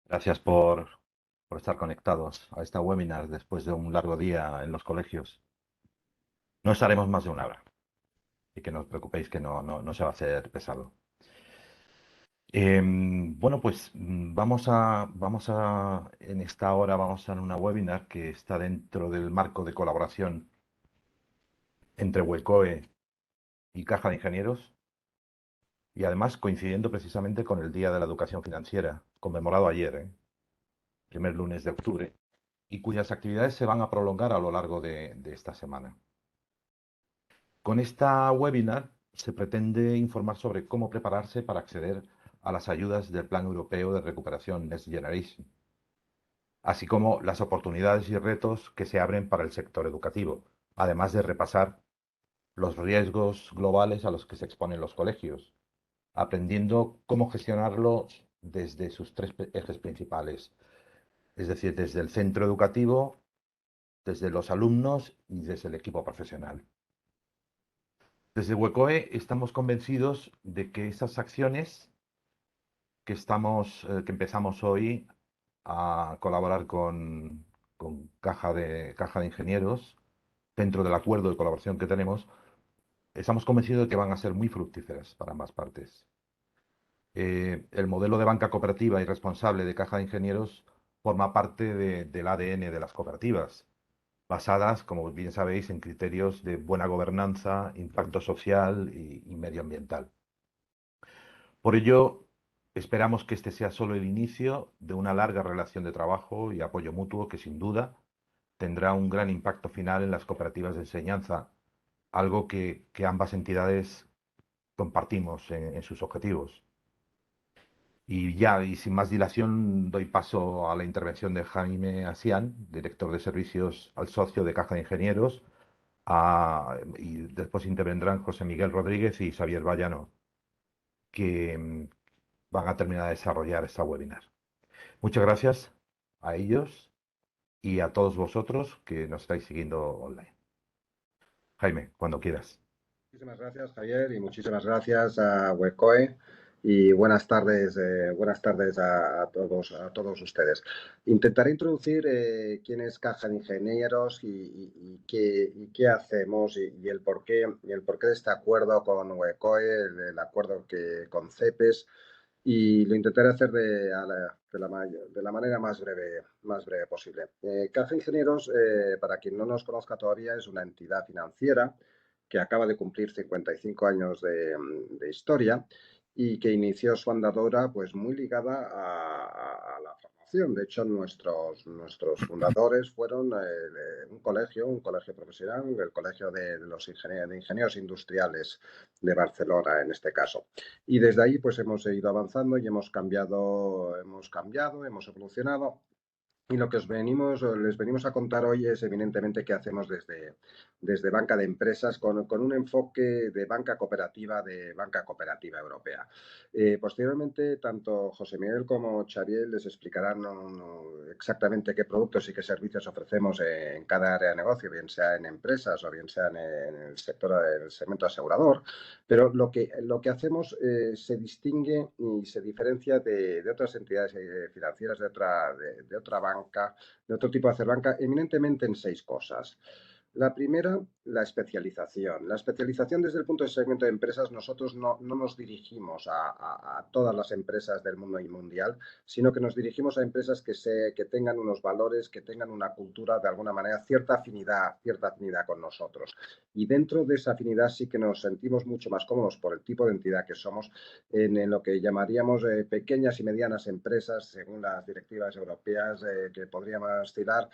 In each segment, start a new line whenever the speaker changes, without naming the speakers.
Gracias por estar conectados a esta webinar después de un largo día en los colegios. No estaremos más de una hora y que no os preocupéis que no se va a hacer pesado. Bueno, pues en esta hora vamos a una webinar que está dentro del marco de colaboración entre WECOE y Caja de Ingenieros y además coincidiendo precisamente con el Día de la Educación Financiera, conmemorado ayer, primer lunes de octubre, y cuyas actividades se van a prolongar a lo largo de esta semana. Con esta webinar se pretende informar sobre cómo prepararse para acceder a las ayudas del Plan Europeo de Recuperación Next Generation, así como las oportunidades y retos que se abren para el sector educativo, además de repasar los riesgos globales a los que se exponen los colegios, aprendiendo cómo gestionarlos desde sus tres ejes principales, es decir, desde el centro educativo, desde los alumnos y desde el equipo profesional. Desde WECOE estamos convencidos de que esas acciones que empezamos hoy a colaborar con Caja de Ingenieros, dentro del acuerdo de colaboración que tenemos, estamos convencidos de que van a ser muy fructíferas para ambas partes. El modelo de banca cooperativa y responsable de Caja de Ingenieros forma parte del ADN de las cooperativas, basadas, como bien sabéis, en criterios de buena gobernanza, impacto social y medioambiental. Por ello, esperamos que este sea solo el inicio de una larga relación de trabajo y apoyo mutuo que, sin duda, tendrá un gran impacto final en las cooperativas de enseñanza, algo que ambas entidades compartimos en sus objetivos. Y sin más dilación, doy paso a la intervención de Jaime Asián, director de servicios al socio de Caja de Ingenieros, y después intervendrán José Miguel Rodríguez y Xavier Vallano, que van a terminar de desarrollar esta webinar. Muchas gracias a ellos y a todos vosotros que nos estáis siguiendo online. Jaime, cuando quieras.
Muchísimas gracias, Javier, y muchísimas gracias a WECOE y buenas tardes a todos ustedes. Intentaré introducir quién es Caja de Ingenieros y qué hacemos y el porqué de este acuerdo con WECOE, el acuerdo con CEPES, y lo intentaré hacer de la manera más breve posible. Caja de Ingenieros, para quien no nos conozca todavía, es una entidad financiera que acaba de cumplir 55 años de historia y que inició su andadura pues muy ligada a la formación. De hecho, nuestros fundadores fueron un colegio profesional, el Colegio de los Ingenieros Industriales de Barcelona, en este caso. Y desde ahí pues hemos ido avanzando y hemos cambiado, hemos evolucionado. Y lo que les venimos a contar hoy es evidentemente qué hacemos desde Banca de Empresas con un enfoque de banca cooperativa europea. Posteriormente, tanto José Miguel como Xavier les explicarán exactamente qué productos y qué servicios ofrecemos en cada área de negocio, bien sea en empresas o bien sea en el segmento asegurador. Pero lo que hacemos se distingue y se diferencia de otras entidades financieras, de otra banca, de otro tipo de hacer banca, eminentemente en 6 cosas. La primera, la especialización. La especialización desde el punto de segmento de empresas, nosotros no nos dirigimos a todas las empresas del mundo y mundial, sino que nos dirigimos a empresas que tengan unos valores, que tengan una cultura, de alguna manera, cierta afinidad con nosotros. Y dentro de esa afinidad sí que nos sentimos mucho más cómodos por el tipo de entidad que somos en lo que llamaríamos pequeñas y medianas empresas, según las directivas europeas, que podríamos oscilar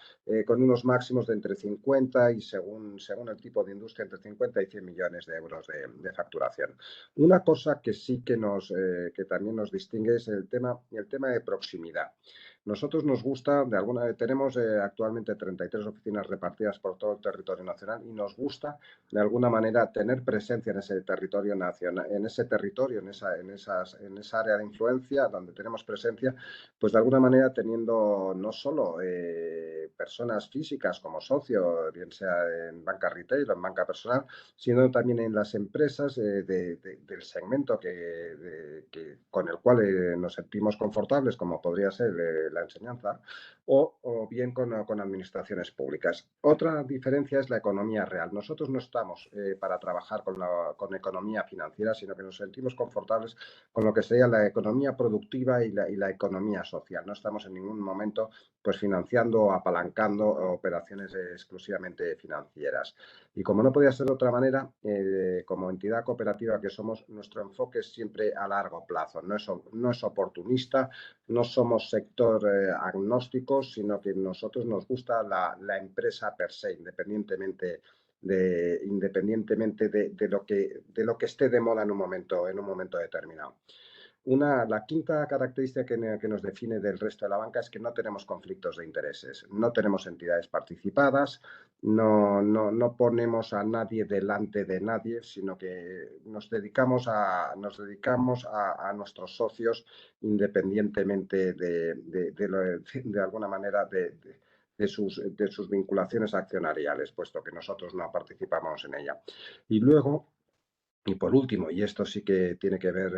con unos máximos de entre 50 y según el tipo de industria, entre 50 y 100 millones de euros de facturación. Una cosa que sí que también nos distingue es el tema de proximidad. Nosotros nos gusta, tenemos actualmente 33 oficinas repartidas por todo el territorio nacional y nos gusta de alguna manera tener presencia en ese territorio nacional, en ese territorio, en esa área de influencia donde tenemos presencia, pues de alguna manera teniendo no solo personas físicas como socio, bien sea en banca retail o en banca personal, sino también en las empresas del segmento con el cual nos sentimos confortables, como podría ser la enseñanza, o bien con administraciones públicas. Otra diferencia es la economía real. Nosotros no estamos para trabajar con economía financiera, sino que nos sentimos confortables con lo que sería la economía productiva y la economía social. No estamos en ningún momento pues financiando o apalancando operaciones exclusivamente financieras. Y como no podía ser de otra manera, como entidad cooperativa que somos, nuestro enfoque es siempre a largo plazo, no es oportunista, no somos sector agnóstico, sino que nosotros nos gusta la empresa per se, independientemente de lo que esté de moda en un momento determinado. La quinta característica que nos define del resto de la banca es que no tenemos conflictos de intereses, no tenemos entidades participadas, no ponemos a nadie delante de nadie, sino que nos dedicamos a nuestros socios independientemente de alguna manera de sus vinculaciones accionariales, puesto que nosotros no participamos en ella. Y luego, y por último, y esto sí que tiene que ver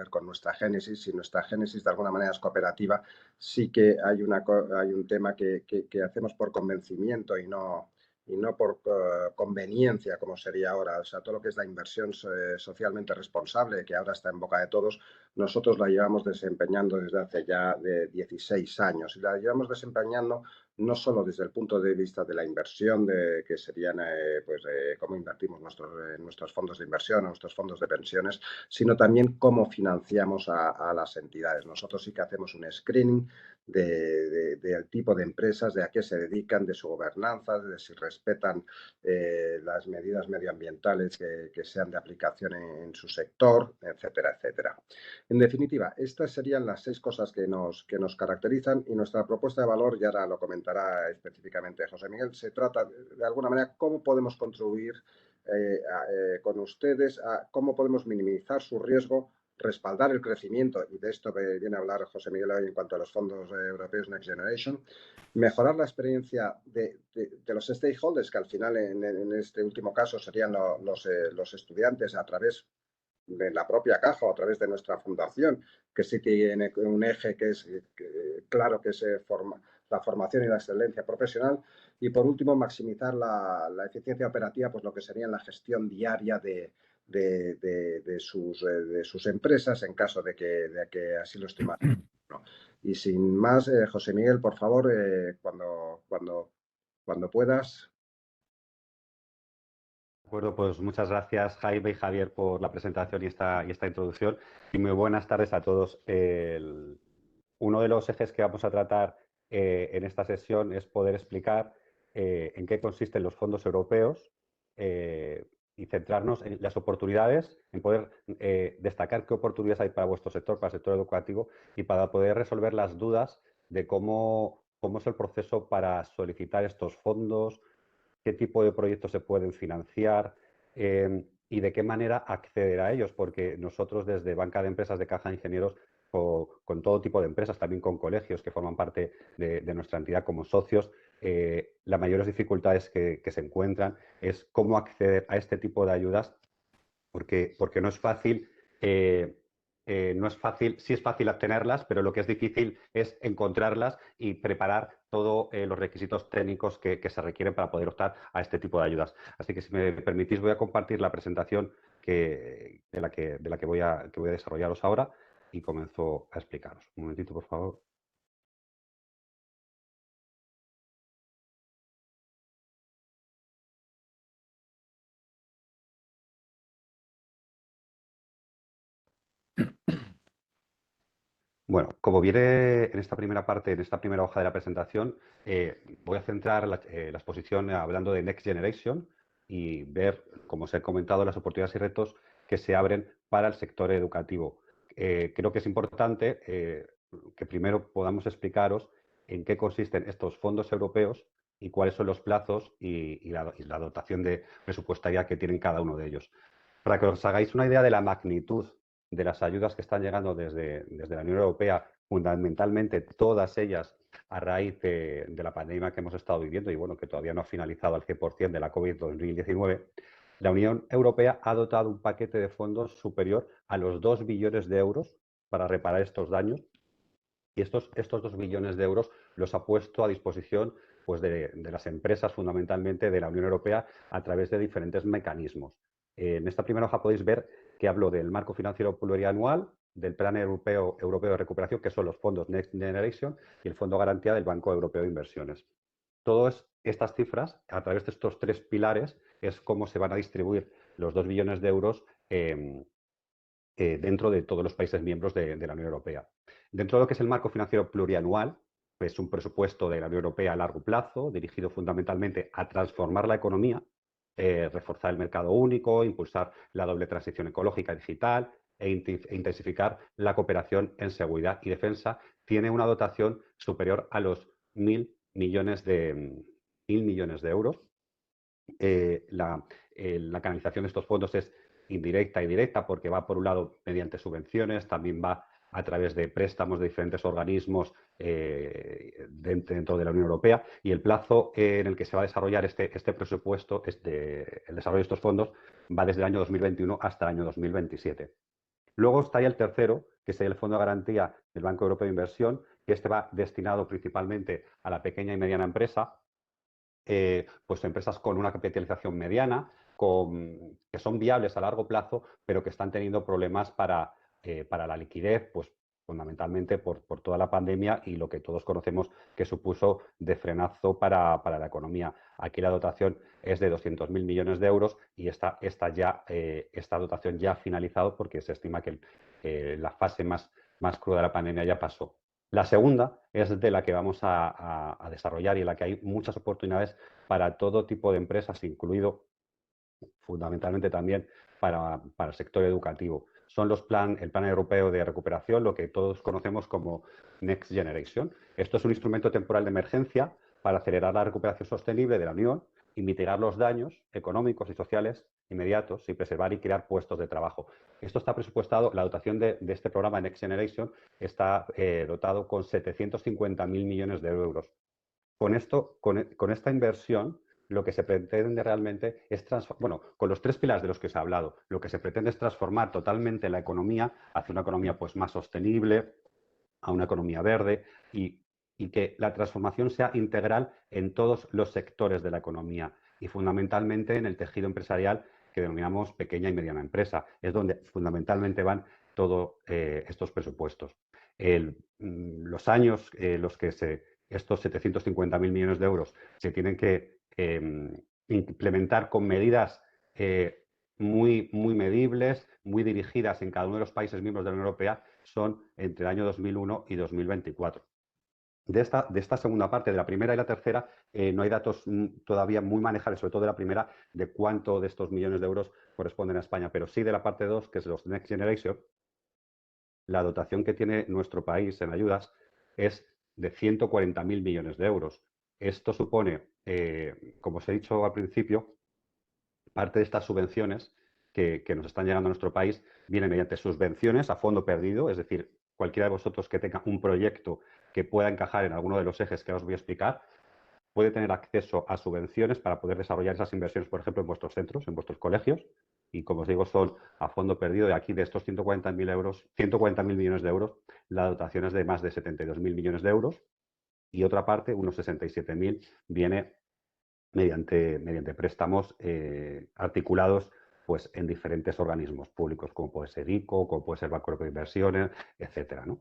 con nuestra génesis, si nuestra génesis de alguna manera es cooperativa, sí que hay un tema que hacemos por convencimiento y no por conveniencia, como sería ahora. O sea, todo lo que es la inversión socialmente responsable, que ahora está en boca de todos, nosotros la llevamos desempeñando desde hace ya de 16 años. Y la llevamos desempeñando no solo desde el punto de vista de la inversión, que serían cómo invertimos nuestros fondos de inversión, nuestros fondos de pensiones, sino también cómo financiamos a las entidades. Nosotros sí que hacemos un screening del tipo de empresas, de a qué se dedican, de su gobernanza, de si respetan las medidas medioambientales que sean de aplicación en su sector, etcétera, etcétera. En definitiva, estas serían las 6 cosas que nos caracterizan y nuestra propuesta de valor, y ahora lo comentará específicamente José Miguel, se trata de alguna manera cómo podemos contribuir con ustedes, a cómo podemos minimizar su riesgo, respaldar el crecimiento, y de esto viene a hablar José Miguel hoy en cuanto a los fondos europeos Next Generation, mejorar la experiencia de los stakeholders, que al final en este último caso serían los estudiantes a través de la propia caja o a través de nuestra fundación, que sí tiene un eje que es claro, que es la formación y la excelencia profesional. Y por último, maximizar la eficiencia operativa, pues lo que sería la gestión diaria de sus empresas en caso de que así lo estimen. ¿No? Y sin más, José Miguel, por favor, cuando puedas.
De acuerdo, pues muchas gracias Jaime y Javier por la presentación y esta introducción. Y muy buenas tardes a todos. Uno de los ejes que vamos a tratar en esta sesión es poder explicar en qué consisten los fondos europeos y centrarnos en las oportunidades, en poder destacar qué oportunidades hay para vuestro sector, para el sector educativo, y para poder resolver las dudas de cómo es el proceso para solicitar estos fondos, qué tipo de proyectos se pueden financiar y de qué manera acceder a ellos, porque nosotros desde Banca de Empresas de Caja de Ingenieros, con todo tipo de empresas, también con colegios que forman parte de nuestra entidad como socios, las mayores dificultades que se encuentran es cómo acceder a este tipo de ayudas, porque no es fácil. No es fácil, sí es fácil obtenerlas, pero lo que es difícil es encontrarlas y preparar todos los requisitos técnicos que se requieren para poder optar a este tipo de ayudas. Así que, si me permitís, voy a compartir la presentación de la que voy a desarrollaros ahora y comienzo a explicaros. Un momentito, por favor. Bueno, como viene en esta primera parte, en esta primera hoja de la presentación, voy a centrar la exposición hablando de Next Generation y ver, como os he comentado, las oportunidades y retos que se abren para el sector educativo. Creo que es importante que primero podamos explicaros en qué consisten estos fondos europeos y cuáles son los plazos y la dotación presupuestaria que tienen cada uno de ellos. Para que os hagáis una idea de la magnitud de las ayudas que están llegando desde la Unión Europea, fundamentalmente todas ellas a raíz de la pandemia que hemos estado viviendo y bueno, que todavía no ha finalizado al 100% de la COVID-2019, la Unión Europea ha dotado un paquete de fondos superior a los 2 billones de euros para reparar estos daños. Y estos 2 billones de euros los ha puesto a disposición pues, de las empresas, fundamentalmente de la Unión Europea, a través de diferentes mecanismos. En esta primera hoja podéis ver que hablo del marco financiero plurianual, del Plan Europeo de Recuperación, que son los fondos Next Generation, y el Fondo Garantía del Banco Europeo de Inversiones. Todas estas cifras, a través de estos 3 pilares, es cómo se van a distribuir los 2 billones de euros dentro de todos los países miembros de la Unión Europea. Dentro de lo que es el marco financiero plurianual, es un presupuesto de la Unión Europea a largo plazo, dirigido fundamentalmente a transformar la economía, reforzar el mercado único, impulsar la doble transición ecológica y digital e intensificar la cooperación en seguridad y defensa. Tiene una dotación superior a los 1.000 millones de euros. La canalización de estos fondos es indirecta y directa porque va por un lado mediante subvenciones, también va a través de préstamos de diferentes organismos dentro de la Unión Europea, y el plazo en el que se va a desarrollar este presupuesto, el desarrollo de estos fondos, va desde el año 2021 hasta el año 2027. Luego estaría el tercero, que sería el Fondo de Garantía del Banco Europeo de Inversión, que este va destinado principalmente a la pequeña y mediana empresa, pues empresas con una capitalización mediana, que son viables a largo plazo, pero que están teniendo problemas para la liquidez, pues fundamentalmente por toda la pandemia y lo que todos conocemos que supuso de frenazo para la economía. Aquí la dotación es de 200.000 millones de euros y esta dotación ya ha finalizado porque se estima que la fase más cruda de la pandemia ya pasó. La segunda es de la que vamos a desarrollar y en la que hay muchas oportunidades para todo tipo de empresas, incluido fundamentalmente también para el sector educativo. Son el Plan Europeo de Recuperación, lo que todos conocemos como Next Generation. Esto es un instrumento temporal de emergencia para acelerar la recuperación sostenible de la Unión y mitigar los daños económicos y sociales inmediatos y preservar y crear puestos de trabajo. Esto está presupuestado, la dotación de este programa Next Generation está dotado con 750.000 millones de euros. Con esta inversión, lo que se pretende realmente es con los 3 pilares de los que os he hablado, lo que se pretende es transformar totalmente la economía hacia una economía pues, más sostenible, a una economía verde y que la transformación sea integral en todos los sectores de la economía y fundamentalmente en el tejido empresarial que denominamos pequeña y mediana empresa. Es donde fundamentalmente van todos estos presupuestos. Los años los que estos 750.000 millones de euros se tienen que implementar con medidas muy medibles, muy dirigidas en cada uno de los países miembros de la Unión Europea, son entre el año 2001 y 2024. De esta segunda parte, de la primera y la tercera, no hay datos todavía muy manejables, sobre todo de la primera, de cuánto de estos millones de euros corresponden a España, pero sí de la parte 2, que es los Next Generation. La dotación que tiene nuestro país en ayudas es de 140.000 millones de euros. Esto supone, como os he dicho al principio, parte de estas subvenciones que nos están llegando a nuestro país vienen mediante subvenciones a fondo perdido, es decir, cualquiera de vosotros que tenga un proyecto que pueda encajar en alguno de los ejes que os voy a explicar, puede tener acceso a subvenciones para poder desarrollar esas inversiones, por ejemplo, en vuestros centros, en vuestros colegios, y como os digo, son a fondo perdido. De aquí, de estos 140.000 millones de euros, la dotación es de más de 72.000 millones de euros, y otra parte, unos 67.000, viene mediante préstamos articulados pues, en diferentes organismos públicos, como puede ser ICO, como puede ser Banco Europeo de Inversiones, etcétera, ¿no?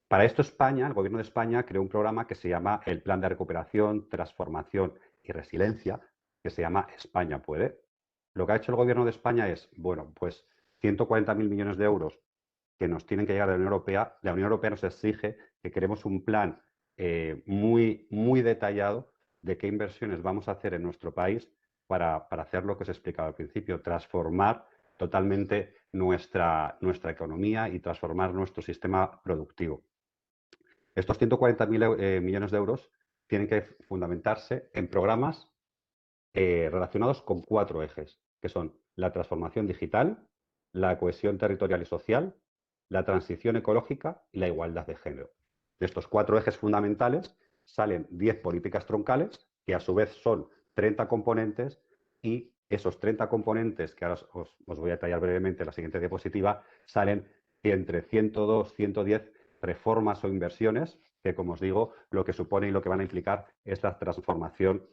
Para esto España, el Gobierno de España, creó un programa que se llama el Plan de Recuperación, Transformación y Resiliencia, que se llama España Puede. Lo que ha hecho el Gobierno de España es, bueno, pues 140.000 millones de euros que nos tienen que llegar de la Unión Europea. La Unión Europea nos exige que queremos un plan muy detallado de qué inversiones vamos a hacer en nuestro país para hacer lo que os he explicado al principio, transformar totalmente nuestra economía y transformar nuestro sistema productivo. Estos 140.000 millones de euros tienen que fundamentarse en programas relacionados con 4 ejes, que son la transformación digital, la cohesión territorial y social, la transición ecológica y la igualdad de género. De estos 4 ejes fundamentales salen 10 políticas troncales, que a su vez son 30 componentes, y esos 30 componentes, que ahora os voy a detallar brevemente en la siguiente diapositiva, salen entre 102, 110 reformas o inversiones, que como os digo, lo que supone y lo que van a implicar es la transformación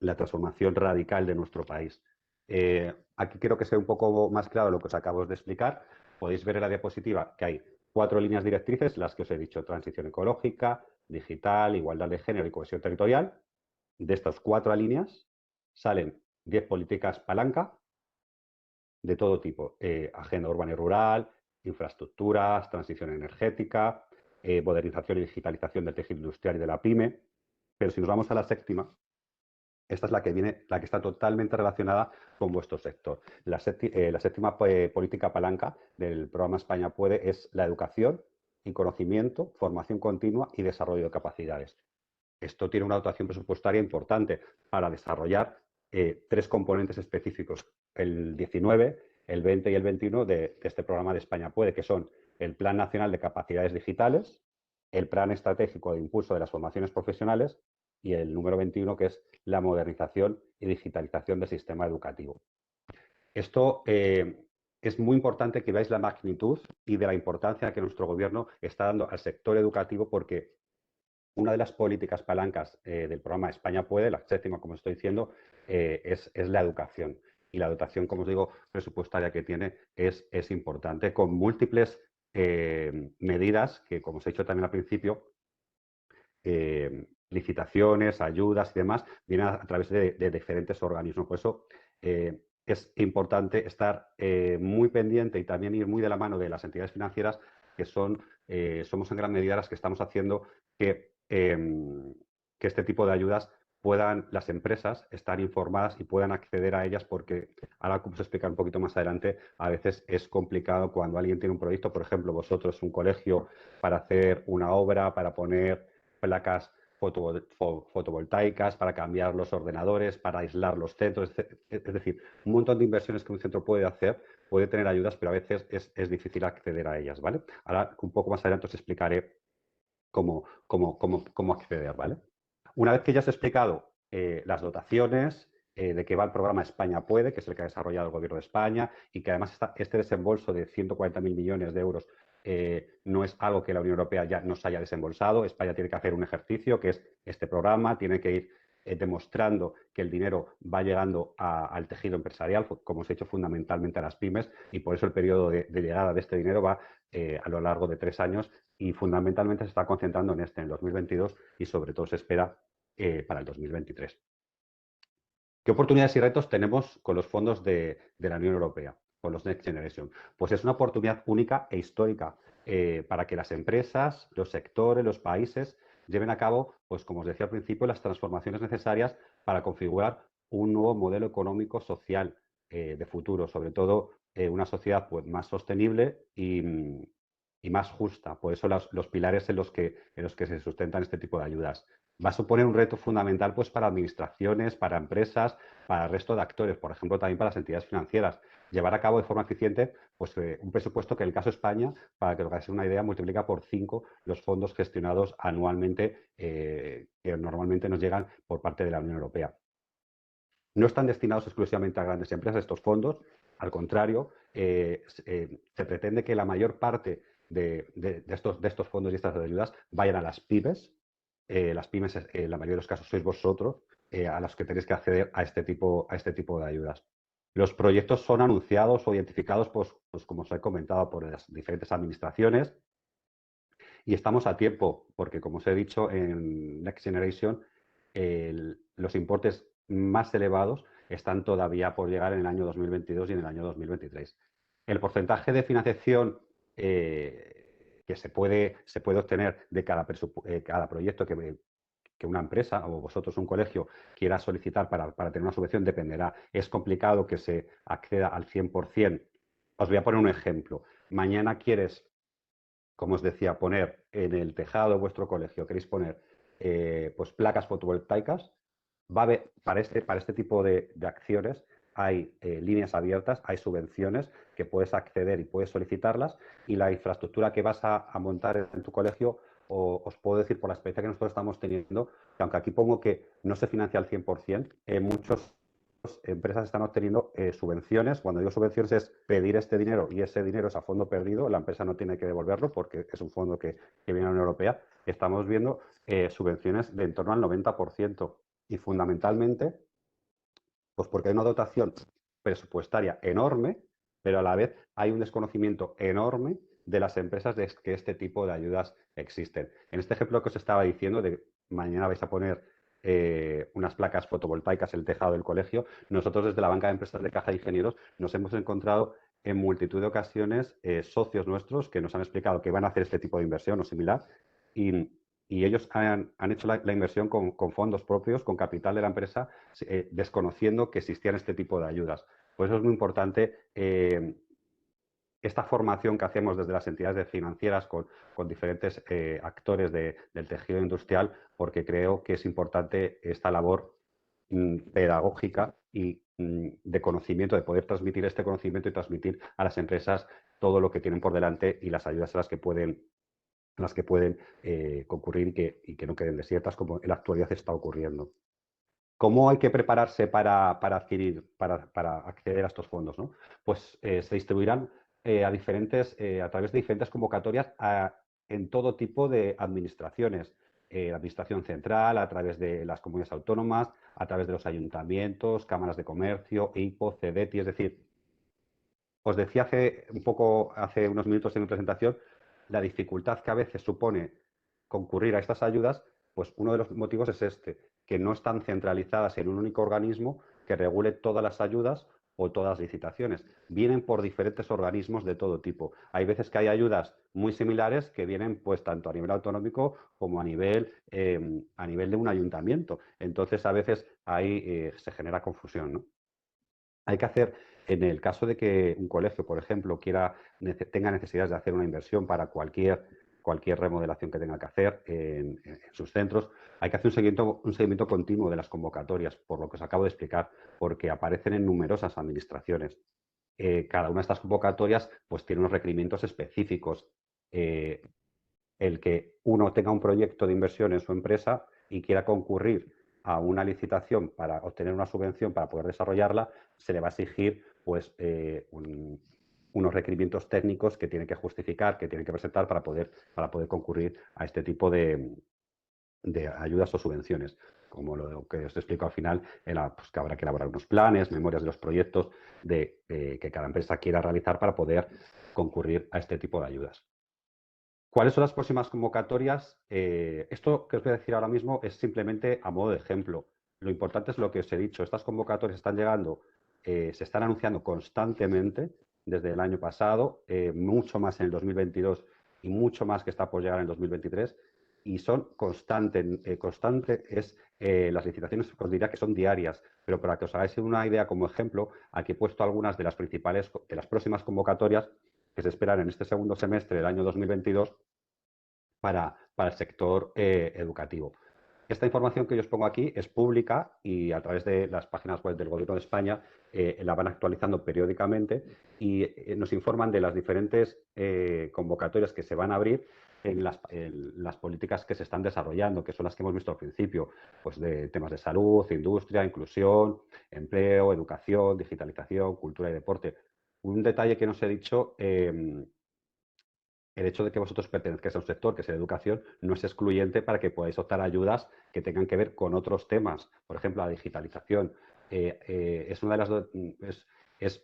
radical de nuestro país. Aquí quiero que sea un poco más claro lo que os acabo de explicar. Podéis ver en la diapositiva que hay 4 líneas directrices, las que os he dicho: transición ecológica, digital, igualdad de género y cohesión territorial. De estas 4 líneas salen 10 políticas palanca de todo tipo: agenda urbana y rural, infraestructuras, transición energética, modernización y digitalización del tejido industrial y de la pyme. Pero si nos vamos a la séptima, esta es la que está totalmente relacionada con vuestro sector. La séptima política palanca del programa España Puede es la educación y conocimiento, formación continua y desarrollo de capacidades. Esto tiene una dotación presupuestaria importante para desarrollar 3 componentes específicos: el 19, el 20 y el 21 de este programa de España Puede, que son el Plan Nacional de Capacidades Digitales, el Plan Estratégico de Impulso de las Formaciones Profesionales y el número 21, que es la modernización y digitalización del sistema educativo. Esto es muy importante que veáis la magnitud y de la importancia que nuestro gobierno está dando al sector educativo, porque una de las políticas palancas del programa España Puede, la séptima, como estoy diciendo, es la educación. Y la dotación, como os digo, presupuestaria que tiene es importante, con múltiples medidas que, como os he dicho también al principio, licitaciones, ayudas y demás, vienen a través de diferentes organismos. Por eso es importante estar muy pendiente y también ir muy de la mano de las entidades financieras, que somos en gran medida las que estamos haciendo que este tipo de ayudas puedan las empresas estar informadas y puedan acceder a ellas, porque ahora, como os explicar un poquito más adelante, a veces es complicado cuando alguien tiene un proyecto, por ejemplo, vosotros, un colegio, para hacer una obra, para poner placas fotovoltaicas, para cambiar los ordenadores, para aislar los centros. Es decir, un montón de inversiones que un centro puede hacer, puede tener ayudas, pero a veces es difícil acceder a ellas, ¿vale? Ahora, un poco más adelante os explicaré cómo acceder, ¿vale? Una vez que ya os he explicado las dotaciones, de qué va el programa España Puede, que es el que ha desarrollado el Gobierno de España, y que además este desembolso de 140.000 millones de euros no es algo que la Unión Europea ya nos haya desembolsado. España tiene que hacer un ejercicio, que es este programa, tiene que ir demostrando que el dinero va llegando al tejido empresarial, como os he dicho, fundamentalmente a las pymes, y por eso el periodo de llegada de este dinero va a lo largo de 3 años, y fundamentalmente se está concentrando en el 2022, y sobre todo se espera para el 2023. ¿Qué oportunidades y retos tenemos con los fondos de la Unión Europea, con los Next Generation? Pues es una oportunidad única e histórica para que las empresas, los sectores, los países lleven a cabo, pues como os decía al principio, las transformaciones necesarias para configurar un nuevo modelo económico social de futuro, sobre todo una sociedad pues más sostenible y más justa. Por eso los pilares en los que se sustentan este tipo de ayudas. Va a suponer un reto fundamental pues para administraciones, para empresas, para el resto de actores, por ejemplo, también para las entidades financieras. Llevar a cabo de forma eficiente pues, un presupuesto que, en el caso de España, para que os hagáis una idea, multiplica por 5 los fondos gestionados anualmente, que normalmente nos llegan por parte de la Unión Europea. No están destinados exclusivamente a grandes empresas estos fondos, al contrario, se pretende que la mayor parte de estos fondos y estas ayudas vayan a las pymes. Las pymes, en la mayoría de los casos, sois vosotros a los que tenéis que acceder a este tipo de ayudas. Los proyectos son anunciados o identificados, pues como os he comentado, por las diferentes administraciones, y estamos a tiempo, porque como os he dicho, en Next Generation los importes más elevados están todavía por llegar en el año 2022 y en el año 2023. El porcentaje de financiación que se puede obtener de cada proyecto que una empresa o vosotros, un colegio, quiera solicitar para tener una subvención dependerá. Es complicado que se acceda al 100%. Os voy a poner un ejemplo. Mañana quieres como os decía, poner en el tejado de vuestro colegio, queréis poner pues placas fotovoltaicas, va a haber, para este tipo de acciones hay líneas abiertas, hay subvenciones que puedes acceder y puedes solicitarlas, y la infraestructura que vas a montar en tu colegio, os puedo decir por la experiencia que nosotros estamos teniendo, que aunque aquí pongo que no se financia al 100%, muchas empresas están obteniendo subvenciones. Cuando digo subvenciones es pedir este dinero y ese dinero es a fondo perdido, la empresa no tiene que devolverlo porque es un fondo que viene de la Unión Europea. Estamos viendo subvenciones de en torno al 90%, y fundamentalmente pues porque hay una dotación presupuestaria enorme, pero a la vez hay un desconocimiento enorme de las empresas de que este tipo de ayudas existen. En este ejemplo que os estaba diciendo, de mañana vais a poner unas placas fotovoltaicas en el tejado del colegio, nosotros desde la banca de empresas de Caja de Ingenieros nos hemos encontrado en multitud de ocasiones socios nuestros que nos han explicado que van a hacer este tipo de inversión o similar, y ellos han hecho la inversión con fondos propios, con capital de la empresa, desconociendo que existían este tipo de ayudas. Por eso es muy importante esta formación que hacemos desde las entidades financieras con diferentes actores del tejido industrial, porque creo que es importante esta labor pedagógica y de conocimiento, de poder transmitir este conocimiento y transmitir a las empresas todo lo que tienen por delante y las ayudas a las que pueden concurrir y que no queden desiertas, como en la actualidad está ocurriendo. ¿Cómo hay que prepararse para acceder a estos fondos, ¿no? Pues se distribuirán a través de diferentes convocatorias en todo tipo de administraciones. La administración central, a través de las comunidades autónomas, a través de los ayuntamientos, cámaras de comercio, IPO, CEDETI. Es decir, os decía hace unos minutos en mi presentación, la dificultad que a veces supone concurrir a estas ayudas, pues uno de los motivos es que no están centralizadas en un único organismo que regule todas las ayudas o todas las licitaciones. Vienen por diferentes organismos de todo tipo. Hay veces que hay ayudas muy similares que vienen pues tanto a nivel autonómico como a nivel de un ayuntamiento. Entonces, a veces ahí se genera confusión, ¿no? Hay que hacer, en el caso de que un colegio, por ejemplo, tenga necesidades de hacer una inversión para cualquier remodelación que tenga que hacer en sus centros, hay que hacer un seguimiento continuo de las convocatorias, por lo que os acabo de explicar, porque aparecen en numerosas administraciones. Cada una de estas convocatorias pues, tiene unos requerimientos específicos. El que uno tenga un proyecto de inversión en su empresa y quiera concurrir a una licitación para obtener una subvención para poder desarrollarla, se le va a exigir pues, unos requerimientos técnicos que tiene que justificar, que tiene que presentar para poder concurrir a este tipo de ayudas o subvenciones. Como lo que os explico al final, pues, que habrá que elaborar unos planes, memorias de los proyectos que cada empresa quiera realizar para poder concurrir a este tipo de ayudas. ¿Cuáles son las próximas convocatorias? Esto que os voy a decir ahora mismo es simplemente a modo de ejemplo. Lo importante es lo que os he dicho. Estas convocatorias están llegando, se están anunciando constantemente desde el año pasado, mucho más en el 2022 y mucho más que está por llegar en el 2023. Y son constantes. Las licitaciones os diría que son diarias, pero para que os hagáis una idea como ejemplo, aquí he puesto algunas de las próximas convocatorias que se esperan en este segundo semestre del año 2022 para el sector educativo. Esta información que yo os pongo aquí es pública y a través de las páginas web del Gobierno de España la van actualizando periódicamente y nos informan de las diferentes convocatorias que se van a abrir en las políticas que se están desarrollando, que son las que hemos visto al principio, pues de temas de salud, industria, inclusión, empleo, educación, digitalización, cultura y deporte. Un detalle que no os he dicho, el hecho de que vosotros pertenezcáis a un sector que es la educación no es excluyente para que podáis optar a ayudas que tengan que ver con otros temas. Por ejemplo, la digitalización es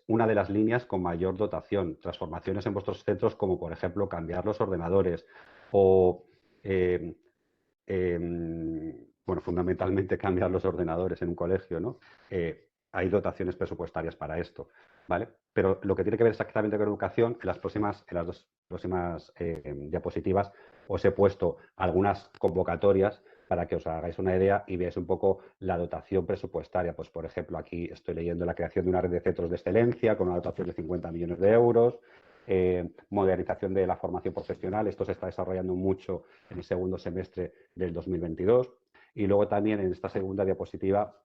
una de las líneas con mayor dotación. Transformaciones en vuestros centros como, por ejemplo, cambiar los ordenadores o bueno, fundamentalmente cambiar los ordenadores en un colegio, ¿no? Hay dotaciones presupuestarias para esto, ¿vale? Pero lo que tiene que ver exactamente con educación, en las dos próximas diapositivas os he puesto algunas convocatorias para que os hagáis una idea y veáis un poco la dotación presupuestaria. Pues, por ejemplo, aquí estoy leyendo la creación de una red de centros de excelencia con una dotación de 50 millones de euros, modernización de la formación profesional. Esto se está desarrollando mucho en el segundo semestre del 2022. Y luego también en esta segunda diapositiva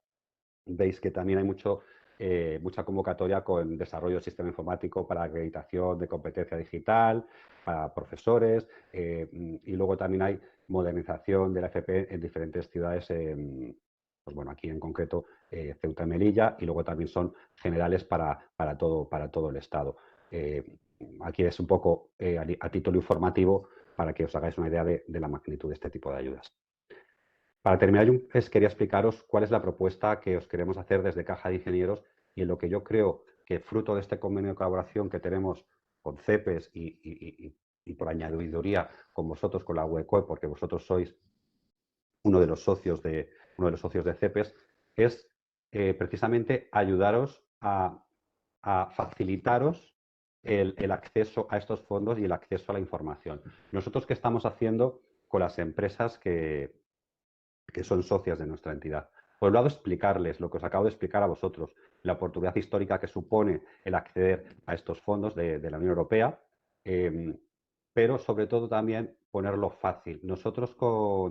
veis que también hay mucha convocatoria con desarrollo del sistema informático para acreditación de competencia digital, para profesores, y luego también hay modernización de la FP en diferentes ciudades, pues bueno, aquí en concreto Ceuta y Melilla, y luego también son generales para todo el Estado. Aquí es un poco a título informativo para que os hagáis una idea de la magnitud de este tipo de ayudas. Para terminar, yo quería explicaros cuál es la propuesta que os queremos hacer desde Caja de Ingenieros y en lo que yo creo que fruto de este convenio de colaboración que tenemos con CEPES y por añadiduría con vosotros, con la UECOE, porque vosotros sois uno de los socios de CEPES, es precisamente ayudaros a facilitaros el acceso a estos fondos y el acceso a la información. Nosotros, ¿qué estamos haciendo con las empresas que son socias de nuestra entidad? Por un lado, explicarles lo que os acabo de explicar a vosotros, la oportunidad histórica que supone el acceder a estos fondos de la Unión Europea, pero sobre todo también ponerlo fácil. Nosotros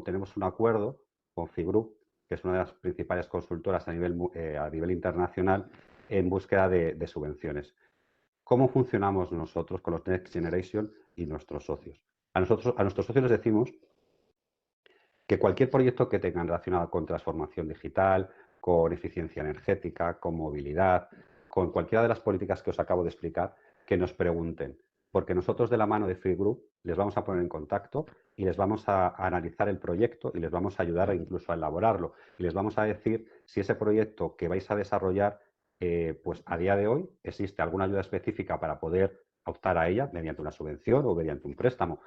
tenemos un acuerdo con Figroup, que es una de las principales consultoras a nivel internacional en búsqueda de subvenciones. ¿Cómo funcionamos nosotros con los Next Generation y nuestros socios? A nuestros socios les decimos que cualquier proyecto que tengan relacionado con transformación digital, con eficiencia energética, con movilidad, con cualquiera de las políticas que os acabo de explicar, que nos pregunten, porque nosotros de la mano de Free Group les vamos a poner en contacto y les vamos a analizar el proyecto y les vamos a ayudar incluso a elaborarlo y les vamos a decir si ese proyecto que vais a desarrollar, pues a día de hoy existe alguna ayuda específica para poder optar a ella mediante una subvención o mediante un préstamo.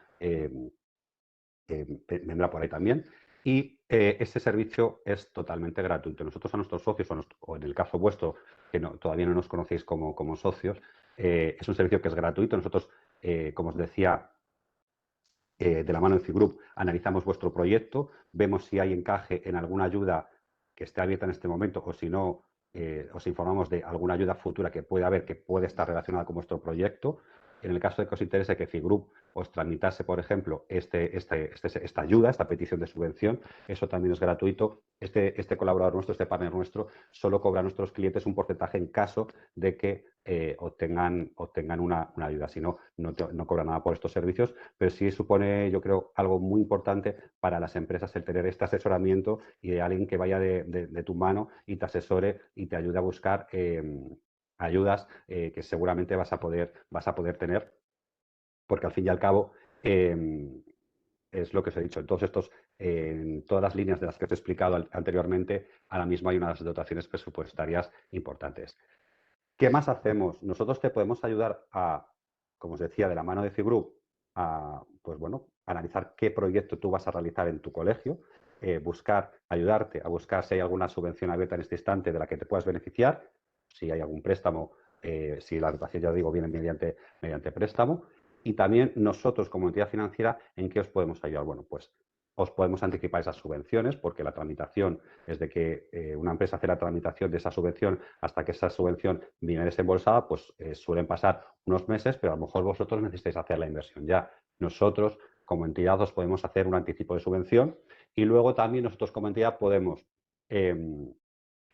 Vendrá por ahí también. Y este servicio es totalmente gratuito. Nosotros a nuestros socios, o en el caso vuestro, que todavía no nos conocéis como socios, es un servicio que es gratuito. Nosotros, como os decía, de la mano de Figroup, analizamos vuestro proyecto, vemos si hay encaje en alguna ayuda que esté abierta en este momento o si no, os informamos de alguna ayuda futura que puede haber, que puede estar relacionada con vuestro proyecto. En el caso de que os interese que Figroup os tramitase, por ejemplo, esta ayuda, esta petición de subvención, eso también es gratuito. Este colaborador nuestro, este partner nuestro, solo cobra a nuestros clientes un porcentaje en caso de que obtengan una ayuda. Si no, no cobra nada por estos servicios, pero sí supone, yo creo, algo muy importante para las empresas el tener este asesoramiento y de alguien que vaya de tu mano y te asesore y te ayude a buscar ayudas que seguramente vas a poder tener, porque al fin y al cabo es lo que os he dicho. En todas las líneas de las que os he explicado anteriormente, ahora mismo hay unas dotaciones presupuestarias importantes. ¿Qué más hacemos? Nosotros te podemos ayudar como os decía, de la mano de Figroup, pues bueno, analizar qué proyecto tú vas a realizar en tu colegio, ayudarte a buscar si hay alguna subvención abierta en este instante de la que te puedas beneficiar, si hay algún préstamo, si la dotación, ya digo, viene mediante préstamo. Y también nosotros, como entidad financiera, ¿en qué os podemos ayudar? Bueno, pues os podemos anticipar esas subvenciones, porque la tramitación, desde que una empresa hace la tramitación de esa subvención hasta que esa subvención viene desembolsada, pues suelen pasar unos meses, pero a lo mejor vosotros necesitáis hacer la inversión ya. Nosotros, como entidad, os podemos hacer un anticipo de subvención y luego también nosotros, como entidad, podemos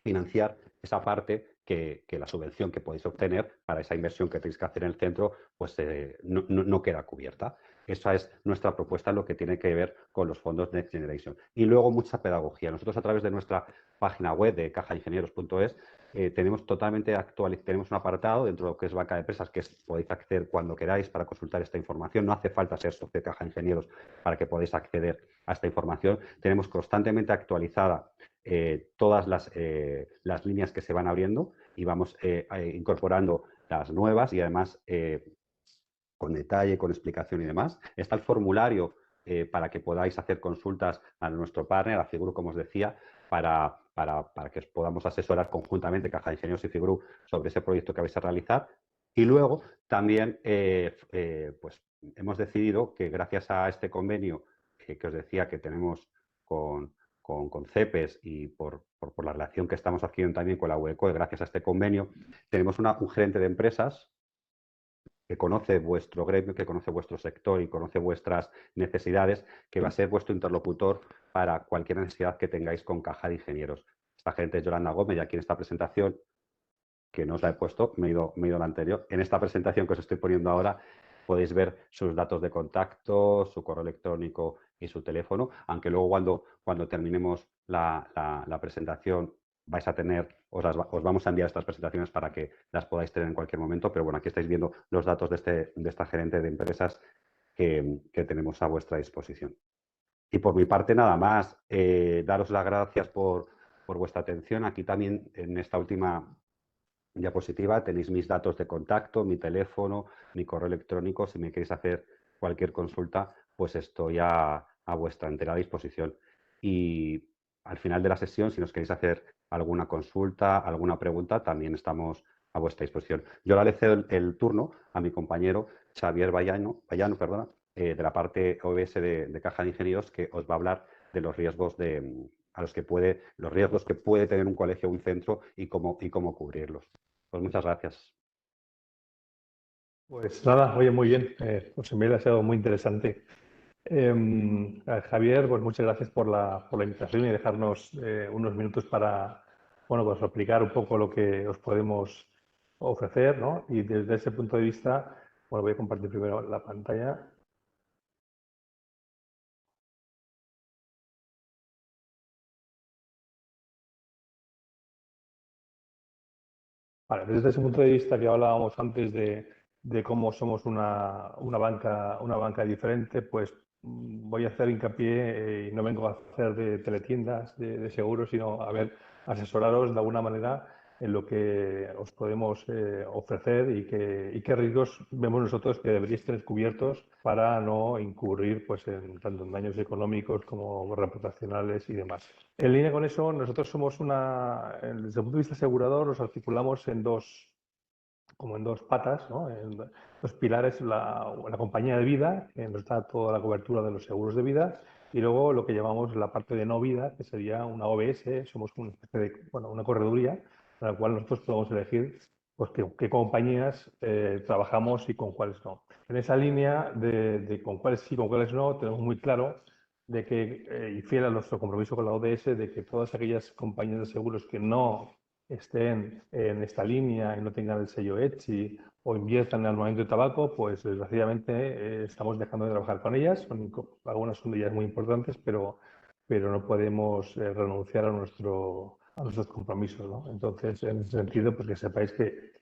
financiar esa parte que la subvención que podéis obtener para esa inversión que tenéis que hacer en el centro, pues no queda cubierta. Esa es nuestra propuesta en lo que tiene que ver con los fondos Next Generation. Y luego mucha pedagogía. Nosotros a través de nuestra página web de cajaingenieros.es tenemos tenemos un apartado dentro de lo que es banca de empresas que podéis acceder cuando queráis para consultar esta información. No hace falta ser socio de Caja Ingenieros para que podáis acceder a esta información. Tenemos constantemente actualizada todas las líneas que se van abriendo y vamos incorporando las nuevas y además con detalle, con explicación y demás. Está el formulario para que podáis hacer consultas a nuestro partner, a Figroup, como os decía, para que os podamos asesorar conjuntamente, Caja de Ingenieros y Figroup, sobre ese proyecto que vais a realizar. Y luego también pues hemos decidido que gracias a este convenio que os decía que tenemos con CEPES y por la relación que estamos haciendo también con la UECOE, gracias a este convenio, tenemos un gerente de empresas que conoce vuestro gremio, que conoce vuestro sector y conoce vuestras necesidades, que va a ser vuestro interlocutor para cualquier necesidad que tengáis con Caja de Ingenieros. Esta gente es Yolanda Gómez, y aquí en esta presentación, que no os la he puesto, me he ido a la anterior, en esta presentación que os estoy poniendo ahora podéis ver sus datos de contacto, su correo electrónico y su teléfono, aunque luego cuando terminemos la presentación vais a tener, os vamos a enviar estas presentaciones para que las podáis tener en cualquier momento, pero bueno, aquí estáis viendo los datos de esta gerente de empresas que tenemos a vuestra disposición. Y por mi parte, nada más, daros las gracias por vuestra atención. Aquí también, en esta última diapositiva, tenéis mis datos de contacto, mi teléfono, mi correo electrónico. Si me queréis hacer cualquier consulta, pues estoy a vuestra entera disposición. Y al final de la sesión, si nos queréis hacer alguna consulta, alguna pregunta, también estamos a vuestra disposición. Yo le cedo el turno a mi compañero Xavier Bayano, de la parte OBS de Caja de Ingenieros, que os va a hablar de los riesgos los riesgos que puede tener un colegio o un centro y cómo cubrirlos. Pues muchas gracias.
Pues nada, oye, muy bien. Pues me ha sido muy interesante. Javier, pues muchas gracias por la invitación y dejarnos unos minutos para, bueno, pues explicar un poco lo que os podemos ofrecer, ¿no? Y desde ese punto de vista, bueno, voy a compartir primero la pantalla. Vale, desde ese punto de vista que hablábamos antes de cómo somos una banca diferente, pues voy a hacer hincapié y no vengo a hacer de teletiendas de seguros, sino a ver, asesoraros de alguna manera en lo que os podemos ofrecer y qué riesgos vemos nosotros que deberíais tener cubiertos para no incurrir pues, tanto en daños económicos como reputacionales y demás. En línea con eso, nosotros somos desde el punto de vista asegurador, nos articulamos como en dos patas, ¿no? En dos pilares, la compañía de vida, que nos da toda la cobertura de los seguros de vida, y luego lo que llamamos la parte de no vida, que sería una OBS, somos una especie de, bueno, una correduría, en la cual nosotros podemos elegir pues, qué compañías trabajamos y con cuáles no. En esa línea de con cuáles sí, con cuáles no, tenemos muy claro de que, y fiel a nuestro compromiso con la ODS, de que todas aquellas compañías de seguros que no estén en esta línea y no tengan el sello ETSI o inviertan en armamento de tabaco, pues desgraciadamente estamos dejando de trabajar con ellas. Algunas son de ellas muy importantes, pero no podemos renunciar a nuestros compromisos, ¿no? Entonces, en ese sentido, pues que sepáis que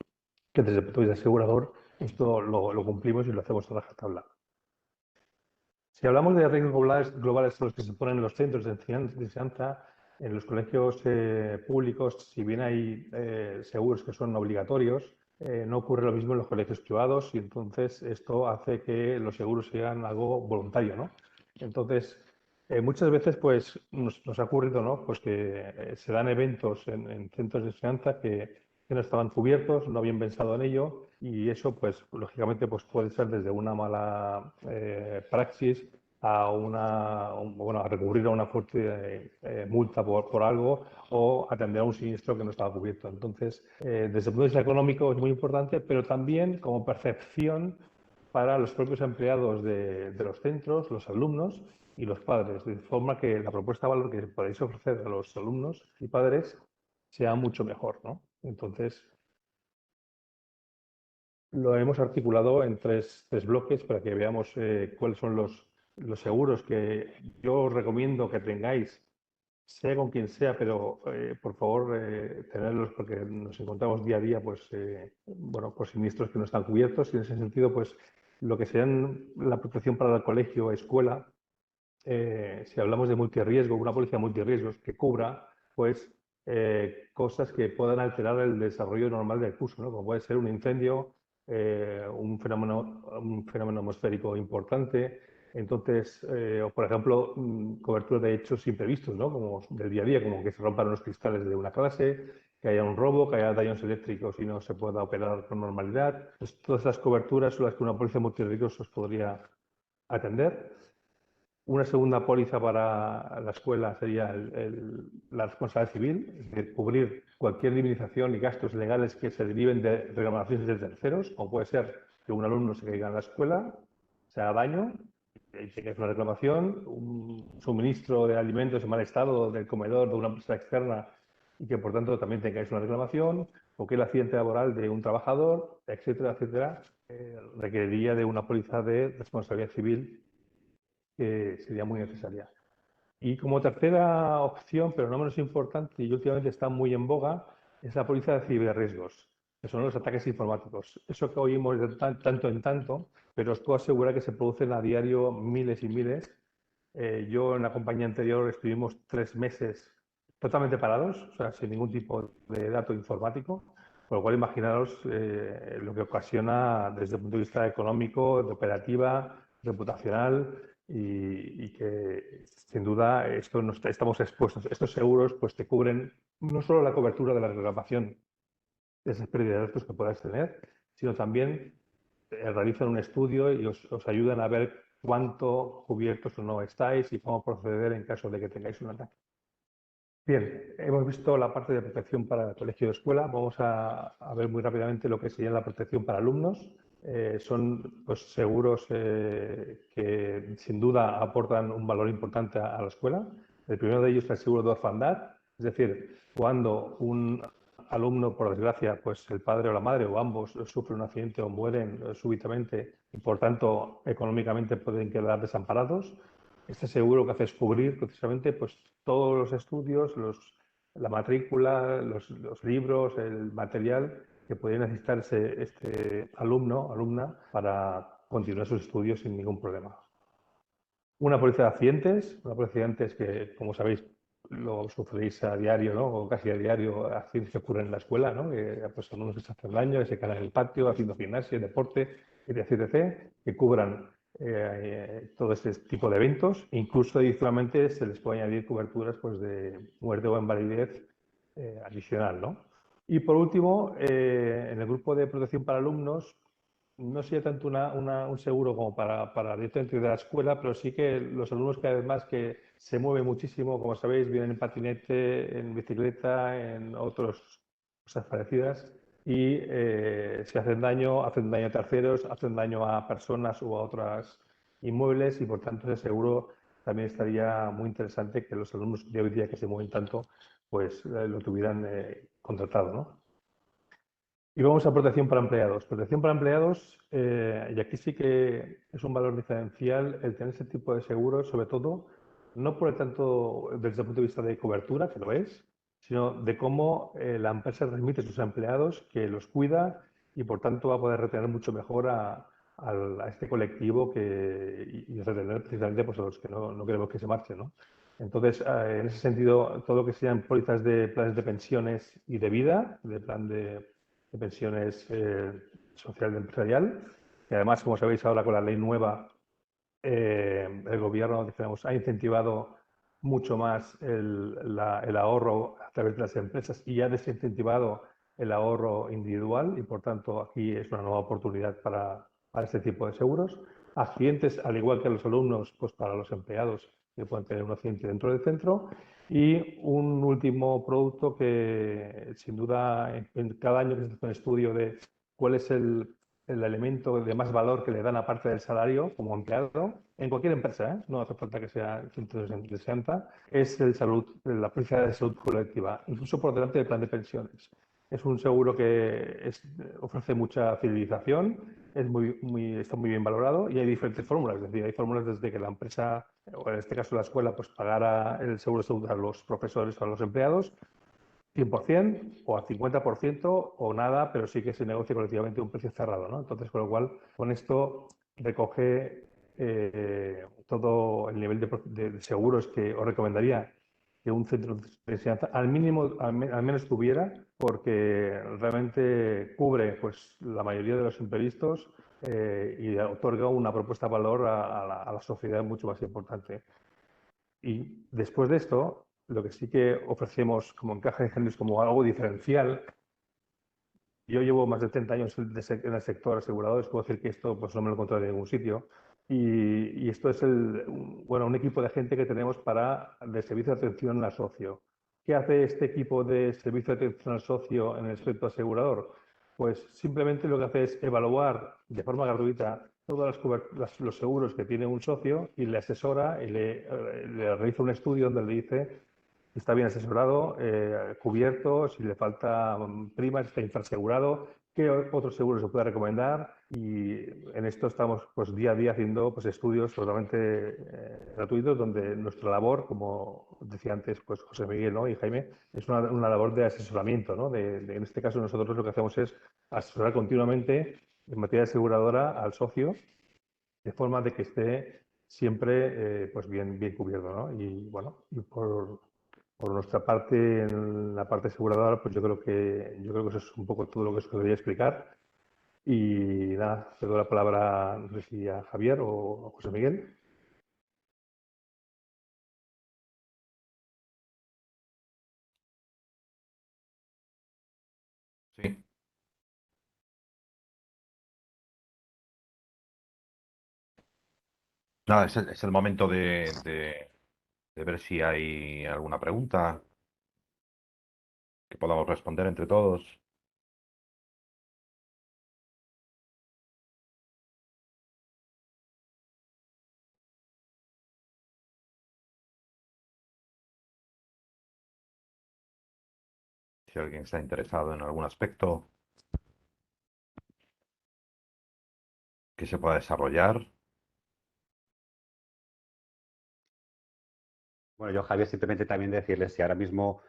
desde el punto de vista asegurador esto lo cumplimos y lo hacemos a rajatabla. Si hablamos de riesgos globales a los que se ponen en los centros de enseñanza, en los colegios públicos, si bien hay seguros que son obligatorios, no ocurre lo mismo en los colegios privados y entonces esto hace que los seguros sean algo voluntario, ¿no? Entonces, muchas veces pues, nos ha ocurrido, ¿no? Pues que se dan eventos en centros de enseñanza que no estaban cubiertos, no habían pensado en ello y eso, pues, lógicamente, pues puede ser desde una mala praxis a a recurrir a una fuerte multa por algo o atender a un siniestro que no estaba cubierto. Entonces, desde el punto de vista económico es muy importante, pero también como percepción para los propios empleados de los centros, los alumnos y los padres, de forma que la propuesta de valor que podéis ofrecer a los alumnos y padres sea mucho mejor, ¿no? Entonces, lo hemos articulado en tres bloques para que veamos cuáles son los seguros que yo os recomiendo que tengáis, sea con quien sea, pero por favor tenerlos porque nos encontramos día a día pues siniestros que no están cubiertos y en ese sentido pues lo que sean la protección para el colegio o escuela, si hablamos de multirriesgo, una póliza multirriesgos que cubra pues cosas que puedan alterar el desarrollo normal del curso, ¿no? Como puede ser un incendio, un fenómeno atmosférico importante. Entonces, o por ejemplo, cobertura de hechos imprevistos, ¿no? Como del día a día, como que se rompan los cristales de una clase, que haya un robo, que haya daños eléctricos y no se pueda operar con normalidad. Pues todas esas coberturas son las que una póliza multirriesgos os podría atender. Una segunda póliza para la escuela sería la responsabilidad civil, es decir, cubrir cualquier indemnización y gastos legales que se deriven de reclamaciones de terceros, como puede ser que un alumno se caiga en la escuela, se haga daño, y tengáis una reclamación, un suministro de alimentos en mal estado del comedor de una empresa externa y que por tanto también tengáis una reclamación, o que el accidente laboral de un trabajador, etcétera, etcétera, requeriría de una póliza de responsabilidad civil que sería muy necesaria. Y como tercera opción, pero no menos importante y últimamente está muy en boga, es la póliza de ciberriesgos, que son los ataques informáticos. Eso que oímos de tanto en tanto, pero os puedo asegurar que se producen a diario miles y miles. Yo en la compañía anterior estuvimos 3 meses totalmente parados, o sea, sin ningún tipo de dato informático, por lo cual imaginaros lo que ocasiona desde el punto de vista económico, de operativa, reputacional y que sin duda esto estamos expuestos. Estos seguros pues te cubren no solo la cobertura de la reclamación de esas pérdidas de datos que puedas tener, sino también realizan un estudio y os ayudan a ver cuánto cubiertos o no estáis y cómo proceder en caso de que tengáis un ataque. Bien, hemos visto la parte de protección para el colegio de escuela. Vamos a ver muy rápidamente lo que sería la protección para alumnos. Son pues, seguros que sin duda aportan un valor importante a la escuela. El primero de ellos es el seguro de orfandad, es decir, cuando un alumno, por desgracia, pues el padre o la madre o ambos sufren un accidente o mueren súbitamente y por tanto económicamente pueden quedar desamparados. Este seguro lo que hace es cubrir precisamente pues, todos los estudios, la matrícula, los libros, el material que puede necesitar este alumno alumna para continuar sus estudios sin ningún problema. Una póliza de accidentes que, como sabéis, lo sufréis a diario, ¿no? O casi a diario, accidentes que ocurren en la escuela, ¿no? Que pues, alumnos que se hacen daño, que se caen en el patio, haciendo gimnasia, deporte, etc., que cubran todo este tipo de eventos. Incluso adicionalmente se les puede añadir coberturas pues, de muerte o invalidez adicional, ¿no? Y por último, en el grupo de protección para alumnos, no sería tanto un seguro como para directamente de la escuela, pero sí que los alumnos que además que se mueven muchísimo, como sabéis, vienen en patinete, en bicicleta, en otras cosas parecidas y si hacen daño a terceros, hacen daño a personas o a otros inmuebles y por tanto ese seguro también estaría muy interesante que los alumnos de hoy día que se mueven tanto pues lo tuvieran contratado, ¿no? Y vamos a protección para empleados. Protección para empleados, y aquí sí que es un valor diferencial el tener ese tipo de seguros, sobre todo, no por el tanto desde el punto de vista de cobertura, que lo es, sino de cómo la empresa remite a sus empleados, que los cuida y por tanto va a poder retener mucho mejor a este colectivo y retener precisamente pues, a los que no queremos que se marchen, ¿no? Entonces, en ese sentido, todo lo que sean pólizas de planes de pensiones y de vida, de plan de pensiones social y empresarial, que además, como sabéis ahora con la ley nueva, el gobierno digamos, ha incentivado mucho más el ahorro a través de las empresas y ha desincentivado el ahorro individual y por tanto aquí es una nueva oportunidad para este tipo de seguros. Accidentes, al igual que los alumnos, pues para los empleados que pueden tener un accidente dentro del centro. Y un último producto que sin duda en cada año que se hace un estudio de cuál es el elemento de más valor que le dan aparte del salario como empleado, en cualquier empresa, no hace falta que sea el centro de Santa, es la póliza de salud colectiva, incluso por delante del plan de pensiones. Es un seguro que ofrece mucha fidelización, está muy bien valorado y hay diferentes fórmulas. Es decir, hay fórmulas desde que la empresa, o en este caso la escuela, pues pagara el seguro de salud a los profesores o a los empleados, 100% o al 50% o nada, pero sí que se negocia colectivamente un precio cerrado, ¿no? Entonces, con lo cual, con esto recoge todo el nivel de seguros que os recomendaría que un centro de enseñanza al menos tuviera, porque realmente cubre pues, la mayoría de los imprevistos y otorga una propuesta de valor a la sociedad mucho más importante. Y después de esto, lo que sí que ofrecemos como Encaja de Ingenieros como algo diferencial, yo llevo más de 30 años en el sector asegurador, puedo decir que esto pues, no me lo encontré en ningún sitio. Y esto es un equipo de gente que tenemos de servicio de atención al socio. ¿Qué hace este equipo de servicio de atención al socio en el sector asegurador? pues simplemente lo que hace es evaluar de forma gratuita todos los seguros que tiene un socio y le asesora y le realiza un estudio donde le dice si está bien asesorado, cubierto, si le falta primas, está infrasegurado, qué otros seguros se puede recomendar. Y en esto estamos pues, día a día haciendo pues, estudios totalmente gratuitos donde nuestra labor, como decía antes pues, José Miguel, ¿no? y Jaime, es una labor de asesoramiento, ¿no? En este caso nosotros lo que hacemos es asesorar continuamente en materia aseguradora al socio de forma de que esté siempre pues bien cubierto, ¿no? Y bueno, y por nuestra parte, en la parte aseguradora, pues yo creo que eso es un poco todo lo que os podría explicar. Y nada, te doy la palabra, no sé si a Javier o a José Miguel.
Sí. Nada, es el momento de ver si hay alguna pregunta que podamos responder entre todos. Si alguien está interesado en algún aspecto que se pueda desarrollar.
Bueno, yo, Javier, simplemente también decirles si ahora mismo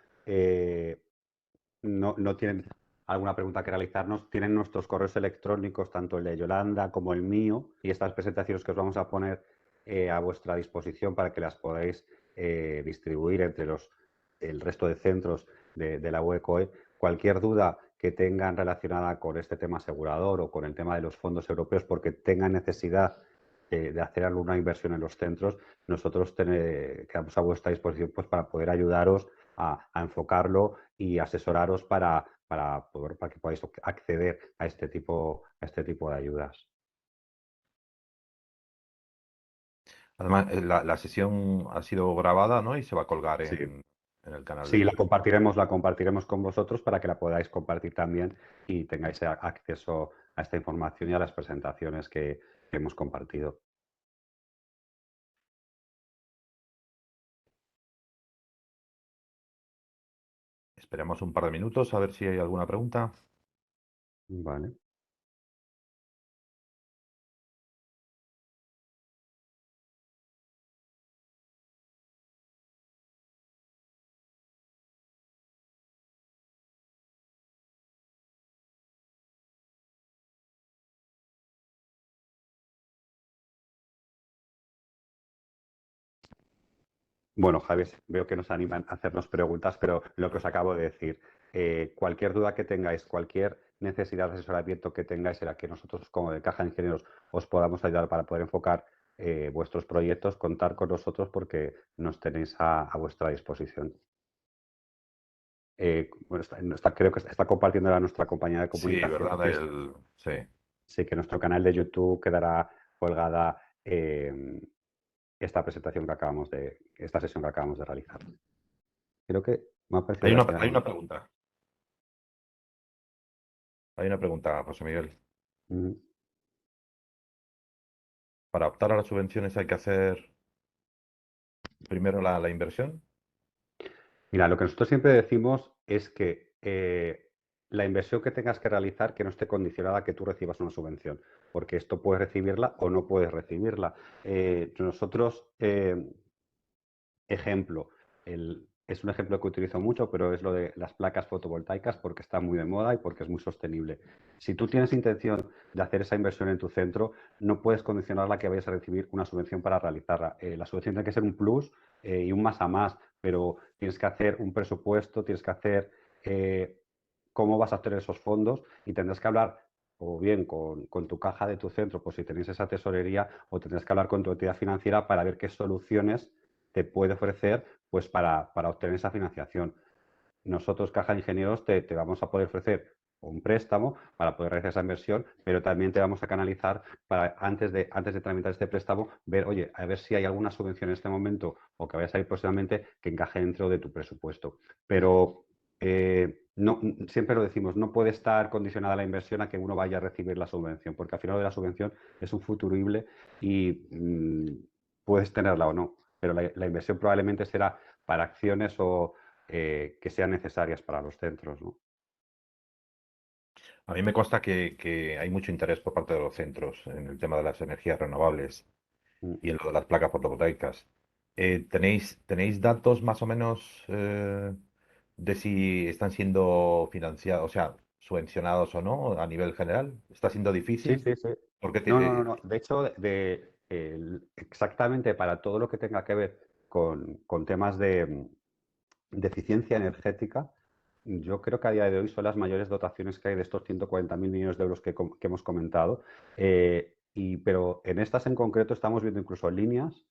no tienen alguna pregunta que realizarnos, tienen nuestros correos electrónicos, tanto el de Yolanda como el mío, y estas presentaciones que os vamos a poner a vuestra disposición para que las podáis distribuir entre el resto de centros de la UECOE. Cualquier duda que tengan relacionada con este tema asegurador o con el tema de los fondos europeos, porque tengan necesidad de hacer alguna inversión en los centros, nosotros quedamos a vuestra disposición pues, para poder ayudaros a enfocarlo y asesoraros para que podáis acceder a este tipo de ayudas.
Además, la sesión ha sido grabada, ¿no? Y se va a colgar
Sí,
en el canal de
sí,
YouTube.
la compartiremos con vosotros para que la podáis compartir también y tengáis acceso a esta información y a las presentaciones que hemos compartido.
Esperemos un par de minutos a ver si hay alguna pregunta.
Vale. Bueno, Javier, veo que nos animan a hacernos preguntas, pero lo que os acabo de decir, cualquier duda que tengáis, cualquier necesidad de asesoramiento que tengáis en la que nosotros como de Caja de Ingenieros os podamos ayudar para poder enfocar vuestros proyectos, contar con nosotros porque nos tenéis a vuestra disposición. Bueno, creo que está compartiendo nuestra compañía de
Sí,
comunicación,
¿verdad? Sí.
sí, que nuestro canal de YouTube quedará colgada esta presentación esta sesión que acabamos de realizar. Creo que me ha parecido
Hay
ver
una,
aquí
hay
algo.
una pregunta. Hay una pregunta, José Miguel.
Ujú.
Para optar a las subvenciones hay que hacer primero la inversión.
Mira, lo que nosotros siempre decimos es que la inversión que tengas que realizar que no esté condicionada a que tú recibas una subvención, porque esto puedes recibirla o no puedes recibirla. Nosotros, ejemplo, es un ejemplo que utilizo mucho, pero es lo de las placas fotovoltaicas porque está muy de moda y porque es muy sostenible. Si tú tienes intención de hacer esa inversión en tu centro, no puedes condicionarla a que vayas a recibir una subvención para realizarla. La subvención tiene que ser un plus y un más a más, pero tienes que hacer un presupuesto, tienes que hacer cómo vas a obtener esos fondos y tendrás que hablar o bien con tu caja de tu centro, por si tenéis esa tesorería, o tendrás que hablar con tu entidad financiera para ver qué soluciones te puede ofrecer pues para obtener esa financiación. Nosotros, Caja de Ingenieros, te vamos a poder ofrecer un préstamo para poder realizar esa inversión, pero también te vamos a canalizar para antes de tramitar este préstamo, ver, oye, a ver si hay alguna subvención en este momento o que vaya a salir próximamente que encaje dentro de tu presupuesto. Pero siempre lo decimos, no puede estar condicionada la inversión a que uno vaya a recibir la subvención, porque al final de la subvención es un futurible y puedes tenerla o no, pero la inversión probablemente será para acciones o que sean necesarias para los centros, ¿no?
A mí me consta que hay mucho interés por parte de los centros en el tema de las energías renovables
Mm.
y en lo de las placas fotovoltaicas. ¿Tenéis datos más o menos de si están siendo financiados, o sea, subvencionados o no a nivel general? ¿Está siendo
Sí,
difícil?
sí, sí.
Porque
No, no, no, no. De hecho, exactamente para todo lo que tenga que ver con temas de eficiencia energética, yo creo que a día de hoy son las mayores dotaciones que hay de estos 140.000 millones de euros que hemos comentado. Pero en estas en concreto estamos viendo incluso líneas.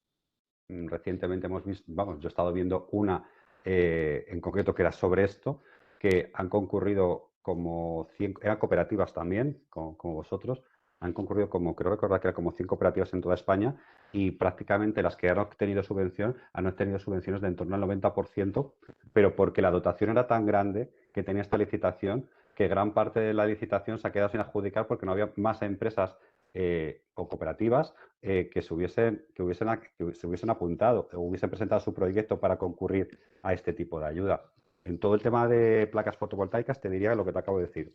Recientemente hemos visto, vamos, yo he estado viendo una en concreto que era sobre esto, que han concurrido como 100, eran cooperativas también, como vosotros, han concurrido como, creo recordar que eran como 100 cooperativas en toda España y prácticamente las que han obtenido subvención han obtenido subvenciones de en torno al 90%, pero porque la dotación era tan grande que tenía esta licitación que gran parte de la licitación se ha quedado sin adjudicar porque no había más empresas o cooperativas que se hubiesen apuntado o hubiesen presentado su proyecto para concurrir a este tipo de ayuda. En todo el tema de placas fotovoltaicas te diría lo que te acabo de decir.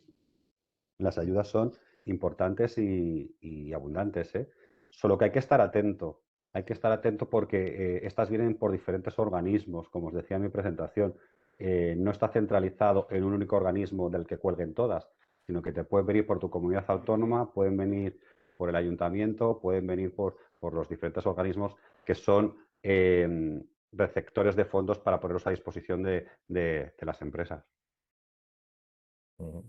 Las ayudas son importantes y abundantes, ¿eh? Solo que hay que estar atento. Hay que estar atento porque estas vienen por diferentes organismos, como os decía en mi presentación. No está centralizado en un único organismo del que cuelguen todas, sino que te pueden venir por tu comunidad autónoma, pueden venir por el ayuntamiento, pueden venir por los diferentes organismos que son receptores de fondos para ponerlos a disposición de las empresas.
Ujú.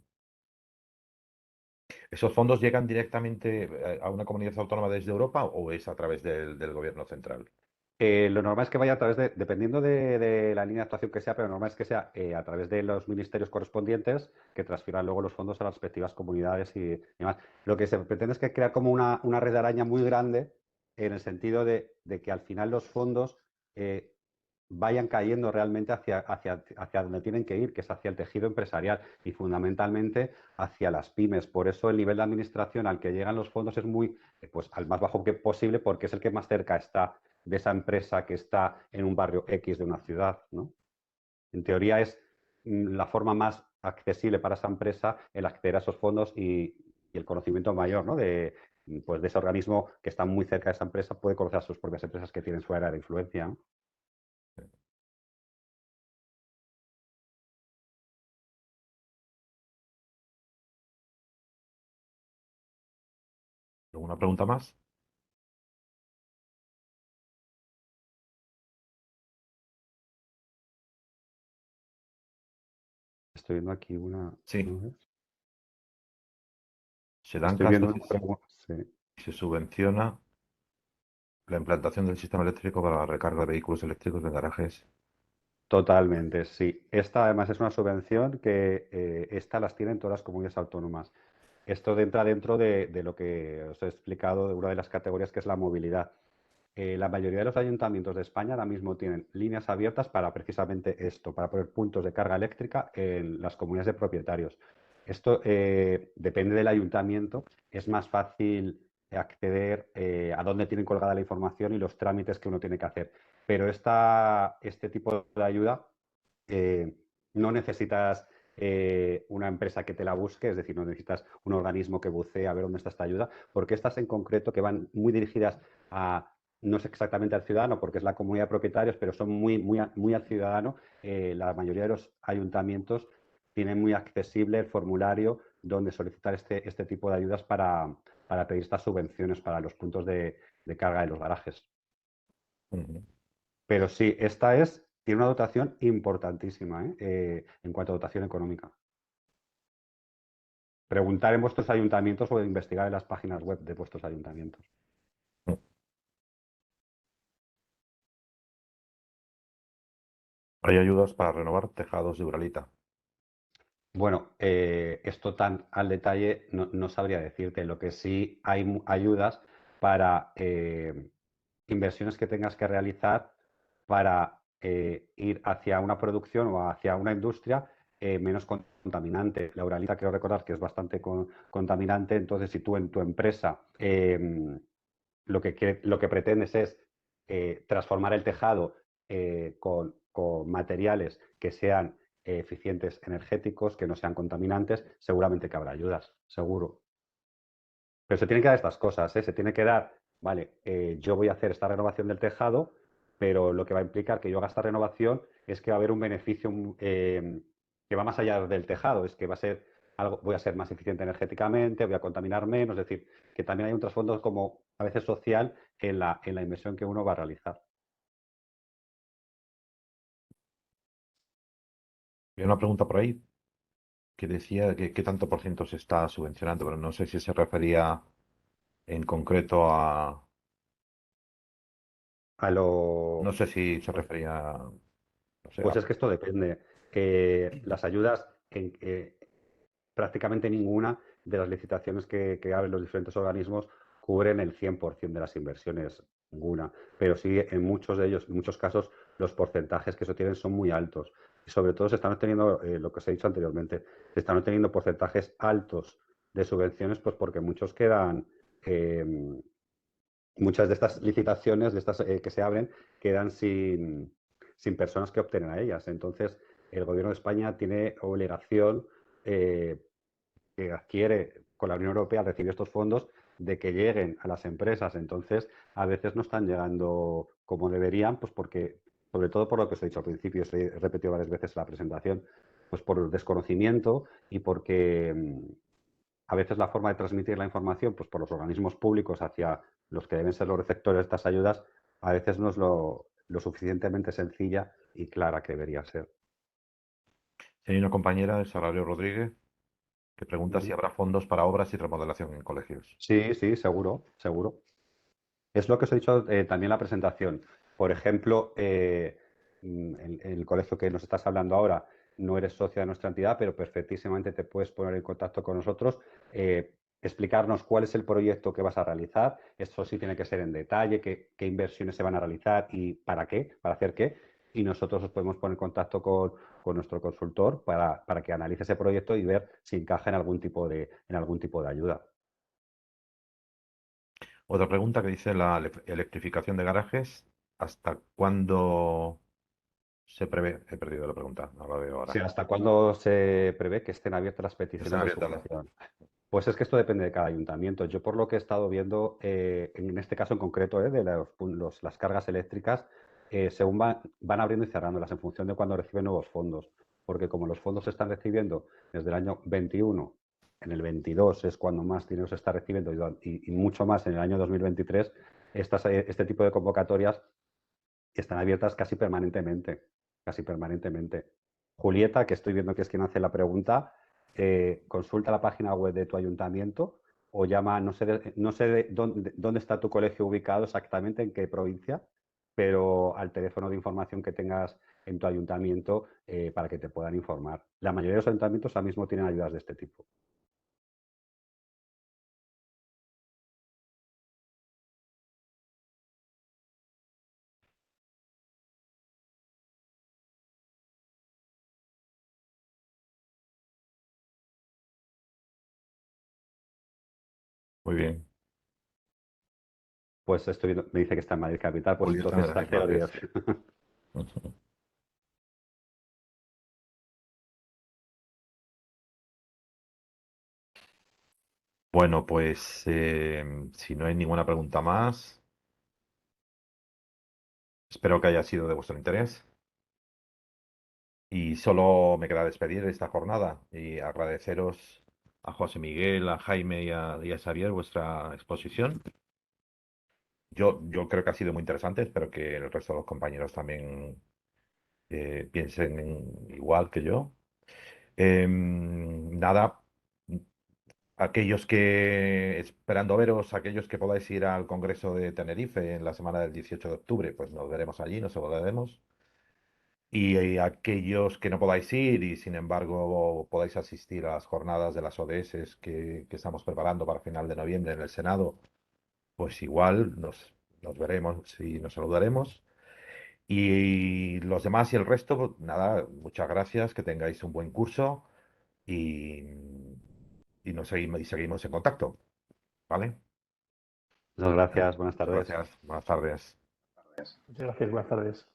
¿Esos fondos llegan directamente a una comunidad autónoma desde Europa o es a través del gobierno central?
Lo normal es que vaya a través dependiendo de la línea de actuación que sea, pero lo normal es que sea a través de los ministerios correspondientes que transfieran luego los fondos a las respectivas comunidades y demás. Lo que se pretende es que crear como una red de araña muy grande en el sentido de que al final los fondos eh, vayan cayendo realmente hacia donde tienen que ir, que es hacia el tejido empresarial y fundamentalmente hacia las pymes. Por eso el nivel de administración al que llegan los fondos es muy, pues al más bajo que posible porque es el que más cerca está de esa empresa que está en un barrio X de una ciudad, ¿no? En teoría es la forma más accesible para esa empresa el acceder a esos fondos y el conocimiento mayor, ¿no? Pues de ese organismo que está muy cerca de esa empresa puede conocer a sus propias empresas que tienen su área de influencia, ¿no?
¿Alguna pregunta más?
Estoy viendo aquí una...
Sí, se dan
Estoy viendo
casos
una pregunta. Sí.
y se subvenciona la implantación del sistema eléctrico para la recarga de vehículos eléctricos en garajes.
Totalmente, sí. Esta además es una subvención que esta las tienen todas las comunidades autónomas. Esto entra dentro de lo que os he explicado de una de las categorías que es la movilidad. La mayoría de los ayuntamientos de España ahora mismo tienen líneas abiertas para precisamente esto, para poner puntos de carga eléctrica en las comunidades de propietarios. Esto depende del ayuntamiento, es más fácil acceder a dónde tienen colgada la información y los trámites que uno tiene que hacer. Pero este tipo de ayuda eh, no necesitas una empresa que te la busque, es decir, no necesitas un organismo que bucee a ver dónde está esta ayuda, porque estas en concreto que van muy dirigidas a, no es exactamente al ciudadano, porque es la comunidad de propietarios, pero son muy al ciudadano, la mayoría de los ayuntamientos tienen muy accesible el formulario donde solicitar este tipo de ayudas para pedir estas subvenciones para los puntos de carga de los garajes.
Ujú.
Pero sí, tiene una dotación importantísima, en cuanto a dotación económica. Preguntar en vuestros ayuntamientos o investigar en las páginas web de vuestros ayuntamientos.
Hay ayudas para renovar tejados de Uralita.
Bueno, esto tan al detalle no sabría decirte. Lo que sí hay ayudas para inversiones que tengas que realizar para ir hacia una producción o hacia una industria menos contaminante. La uralita, quiero recordar que es bastante contaminante, entonces si tú en tu empresa lo que pretendes es transformar el tejado con materiales que sean eficientes energéticos, que no sean contaminantes, seguramente que habrá ayudas, seguro. Pero se tienen que dar estas cosas, ¿eh? Se tiene que dar, vale, yo voy a hacer esta renovación del tejado, pero lo que va a implicar que yo haga esta renovación es que va a haber un beneficio que va más allá del tejado, es que va a ser algo, voy a ser más eficiente energéticamente, voy a contaminar menos, es decir, que también hay un trasfondo como a veces social en la inversión que uno va a realizar.
Hay una pregunta por ahí que decía que qué tanto por ciento se está subvencionando, pero no sé si se refería en concreto a...
A lo,
No sé si se refería, no sé,
pues es que esto depende. Las ayudas, prácticamente ninguna de las licitaciones que abren los diferentes organismos cubren el 100% de las inversiones, ninguna. Pero sí, en muchos de ellos, en muchos casos, los porcentajes que se tienen son muy altos. Y sobre todo se están obteniendo, lo que os he dicho anteriormente, se están obteniendo porcentajes altos de subvenciones, pues porque muchos quedan, eh, muchas de estas licitaciones, de estas que se abren, quedan sin personas que obtienen a ellas. Entonces, el Gobierno de España tiene obligación que adquiere con la Unión Europea al recibir estos fondos de que lleguen a las empresas. Entonces, a veces no están llegando como deberían, pues porque, sobre todo por lo que os he dicho al principio, os he repetido varias veces en la presentación, pues por el desconocimiento y porque a veces la forma de transmitir la información, pues por los organismos públicos hacia los que deben ser los receptores de estas ayudas, a veces no es lo suficientemente sencilla y clara que debería ser.
hay una compañera de Sarario Rodríguez que pregunta si
Ujú.
habrá fondos para obras y remodelación en colegios.
Sí, sí, seguro, seguro. Es lo que os he dicho también en la presentación. Por ejemplo, el colegio que nos estás hablando ahora, no eres socio de nuestra entidad, pero perfectísimamente te puedes poner en contacto con nosotros, explicarnos cuál es el proyecto que vas a realizar. Esto sí tiene que ser en detalle, qué inversiones se van a realizar y para qué, para hacer qué. Y nosotros os podemos poner en contacto con nuestro consultor para que analice ese proyecto y ver si encaja en algún tipo de ayuda.
Otra pregunta que dice la electrificación de garajes, ¿hasta cuándo se prevé? He perdido la pregunta, no la veo
Sí,
ahora.
¿hasta cuándo se prevé que estén abiertas las
Están
peticiones de
abiertas las...
subvención? Pues es que esto depende de cada ayuntamiento. Yo por lo que he estado viendo, en este caso en concreto, de las cargas eléctricas, según van abriendo y cerrándolas en función de cuando reciben nuevos fondos. Porque como los fondos se están recibiendo desde el año 21, en el 22 es cuando más dinero se está recibiendo y mucho más en el año 2023, este tipo de convocatorias están abiertas casi permanentemente, casi permanentemente. Julieta, que estoy viendo que es quien hace la pregunta, consulta la página web de tu ayuntamiento o llama, no sé dónde está tu colegio ubicado exactamente, en qué provincia, pero al teléfono de información que tengas en tu ayuntamiento para que te puedan informar. La mayoría de los ayuntamientos ahora mismo tienen ayudas de este tipo.
Muy bien.
Pues me dice que está en Madrid Capital, pues
Julieta,
entonces está
gracias.
010.
Ujú. Bueno, pues si no hay ninguna pregunta más, espero que haya sido de vuestro interés. Y solo me queda despedir esta jornada y agradeceros a José Miguel, a Jaime y a Xavier vuestra exposición. Yo creo que ha sido muy interesante, espero que el resto de los compañeros también piensen igual que yo. Nada, aquellos que, esperando veros, aquellos que podáis ir al Congreso de Tenerife en la semana del 18 de octubre, pues nos veremos allí, nos saludaremos. Y aquellos que no podáis ir y sin embargo podáis asistir a las jornadas de las ODS que estamos preparando para final de noviembre en el Senado, pues igual nos veremos y nos saludaremos. Y los demás y el resto, pues, nada, muchas gracias, que tengáis un buen curso y, y seguimos en contacto, ¿vale?
Muchas gracias, buenas
Muchas
tardes.
gracias, buenas tardes.
Muchas gracias, buenas tardes.